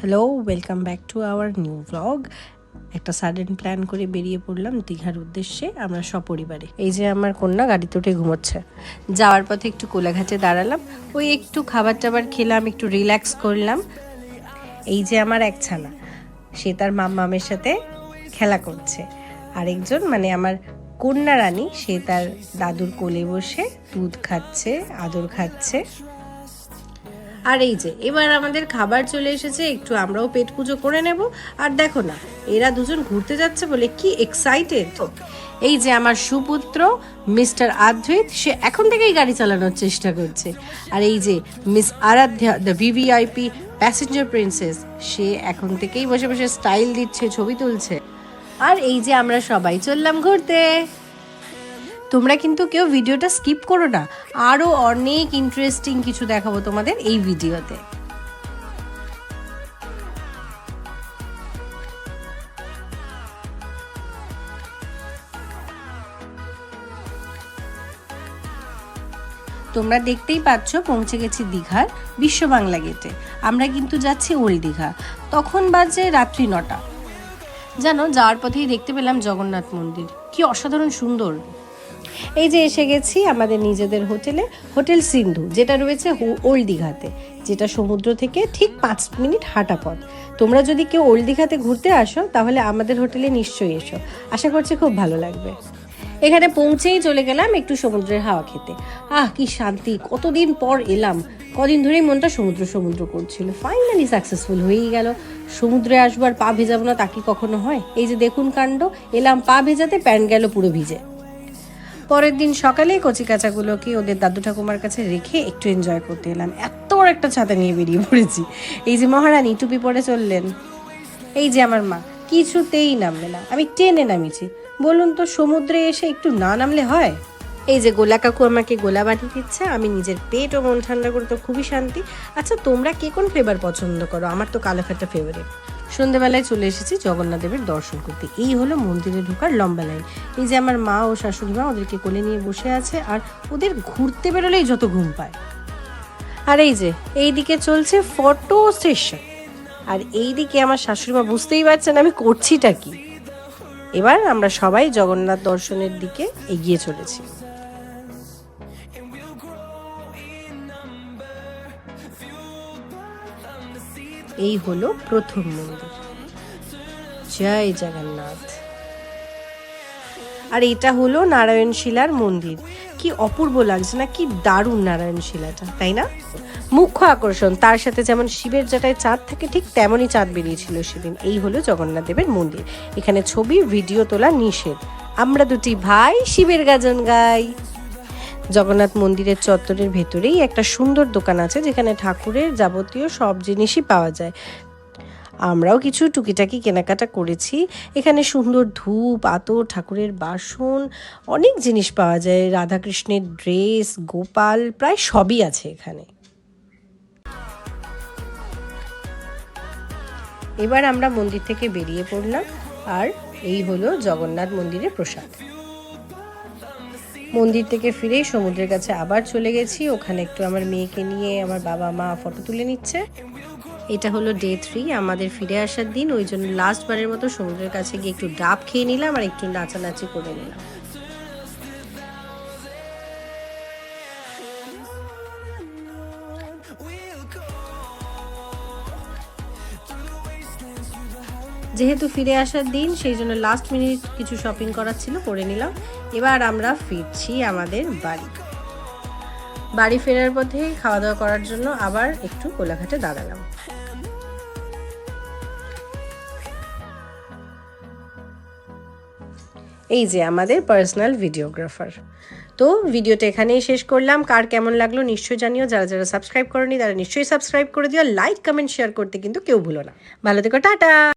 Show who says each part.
Speaker 1: Hello, welcome back to our new blog. একটা sudden plan করে বেরিয়ে পড়লাম দীঘার উদ্দেশ্যে আমরা সপরিবারে। এই যে আমার কন্যা গাড়িতে উঠে ঘুমোচ্ছে। যাওয়ার পথে একটু কোলাঘাটে দাঁড়ালাম, ওই একটু খাবার টাবার খেলাম, একটু রিল্যাক্স করলাম। এই যে আমার এক ছানা, সে তার মামের সাথে খেলা করছে। আরেকজন মানে আমার কন্যা রানী, সে তার দাদুর কোলে বসে দুধ খাচ্ছে, আদর খাচ্ছে। আর এই যে এবার আমাদের খাবার চলে এসেছে, একটু আমরাও পেট পুজো করে নেব। আর দেখো না, এরা দুজন ঘুরতে যাচ্ছে বলে কি এক্সাইটেড। এই যে আমার সুপুত্র মিস্টার আদ্বৈত, সে এখন থেকেই গাড়ি চালানোর চেষ্টা করছে। আর এই যে miss Aaradhya, the VVIP passenger princess, সে এখন থেকেই বসে বসে স্টাইল দিচ্ছে, ছবি তুলছে। আর এই যে আমরা সবাই চললাম ঘুরতে। তোমরা কিন্তু কেউ ভিডিওটা স্কিপ করো না, আরও অনেক ইন্টারেস্টিং কিছু দেখাবো তোমাদের এই ভিডিওতে। তোমরা দেখতেই পাচ্ছ পৌঁছে গেছি দীঘার বিশ্ব বাংলা গেটে। আমরা কিন্তু যাচ্ছি ওল্ড দীঘা। তখন বাজে রাত্রি 9টা। জানো, যাওয়ার পথেই দেখতে পেলাম জগন্নাথ মন্দির, কি অসাধারণ সুন্দর। এই যে এসে গেছি আমাদের নিজেদের হোটেলে, হোটেল সিন্ধু, যেটা রয়েছে ওল্ড দীঘাতে, যেটা সমুদ্র থেকে ঠিক 5 মিনিট হাঁটা পথ। তোমরা যদি কেউ ওল্ড দীঘাতে ঘুরতে আসো তাহলে আমাদের হোটেলে নিশ্চয়ই এসো, আশা করছি খুব ভালো লাগবে। এখানে পৌঁছেই চলে গেলাম একটু সমুদ্রের হাওয়া খেতে। কি শান্তি, কতদিন পর এলাম। কদিন ধরেই মনটা সমুদ্র সমুদ্র করছিল, ফাইনালি সাকসেসফুল হয়েই গেল। সমুদ্রে আসবো আর পা ভেজাবো না, তা কি কখনো হয়? এই যে দেখুন কাণ্ড, এলাম পা ভেজাতে, প্যান্ট গেল পুরো ভিজে। পরের দিন সকালে কচিকাচাগুলোকে ওদের দাদু ঠাকুমার কাছে রেখে একটু এনজয় করতে এলাম। এত বড় একটা ছাতা নিয়ে বেরিয়ে পড়েছি। এই যে মহারানী টুপি পরে চললেন। এই যে আমার মা কিছুতেই নামবে না, আমি টেনে নামিয়েছি। বলুন তো, সমুদ্রে এসে একটু না নামলে হয়? এই যে গোলা কাকু আমাকে গোলা বানিয়ে দিচ্ছে, আমি নিজের পেট ও মন ঠান্ডা করে তো খুবই শান্তি। আচ্ছা, তোমরা কে কোন ফ্লেভার পছন্দ করো? আমার তো কালো ফ্যাটা ফেভারিট। সন্ধ্যেবেলায় চলে এসেছি জগন্নাথ দেবের দর্শন করতে। এই হলো মন্দিরে ঢোকার লম্বা লাইন। এই যে আমার মা ও শাশুড়ি মা ওদেরকে কোলে নিয়ে বসে আছে, আর ওদের ঘুরতে বেরোলেই যত ঘুম পায়। আর এই যে এইদিকে চলছে ফটো সেশন, আর এইদিকে আমার শাশুড়ি মা বুঝতেই পারছেন আমি করছিটা কি। এবার আমরা সবাই জগন্নাথ দর্শনের দিকে এগিয়ে চলেছি। এই হলো প্রথম মন্দির, জয় জগন্নাথ। আর এটা হলো নারায়ণশিলার মন্দির। কি অপূর্ব লাগছে না? কি দারুণ নারায়ণশিলাটা, তাই না? মুখ্য আকর্ষণ, তার সাথে যেমন শিবের জাটায় চাঁদ থাকে ঠিক তেমনই চাঁদ বেরিয়েছিল সেদিন। এই হলো জগন্নাথ দেবের মন্দির। এখানে ছবি ভিডিও তোলা নিষেধ। আমরা দুটি ভাই শিবের গাজন গাই। জগন্নাথ মন্দিরের চত্বরের ভেতরেই একটা সুন্দর দোকান আছে, যেখানে ঠাকুরের যাবতীয় সব জিনিসই পাওয়া যায়। আমরাও কিছু টুকিটাকি কেনাকাটা করেছি। এখানে সুন্দর ধূপ, আতর, ঠাকুরের বাসন, অনেক জিনিস পাওয়া যায়। রাধাকৃষ্ণের ড্রেস, গোপাল, প্রায় সবই আছে এখানে। এবার আমরা মন্দির থেকে বেরিয়ে পড়লাম, আর এই হলো জগন্নাথ মন্দিরের প্রসাদ। মন্দির থেকে ফিরেই সমুদ্রের কাছে আবার চলে গেছি। ওখানে একটু আমার মেয়েকে নিয়ে আমার বাবা মা ফটো তুলে নিচ্ছে। এটা হলো ডে 3, আমাদের ফিরে আসার দিন। ওই জন্য লাস্টবারের মতো সমুদ্রের কাছে গিয়ে একটু ডাব খেয়ে নিলাম আর একটু নাচানাচি করে নিলাম। যেহেতু ফিরে আসার দিন, সেই জন্য লাস্ট মিনিট কিছু শপিং করার ছিল, করে নিলাম। এবার আমরা ফিরছি আমাদের বাড়ি ফেরার পথে খাওয়া দাওয়া করার জন্য আবার একটু কোলাঘাটে দাঁড়ালাম। এই যে আমাদের পার্সোনাল ভিডিওগ্রাফার। তো ভিডিওটা এখানেই শেষ করলাম। কার কেমন লাগলো নিশ্চয়ই জানিও। যারা যারা সাবস্ক্রাইব করোনি তারা নিশ্চয়ই সাবস্ক্রাইব করে দিও। লাইক, কমেন্ট, শেয়ার করতে কিন্তু কেউ ভুলো না। ভালো থেকো, টাটা।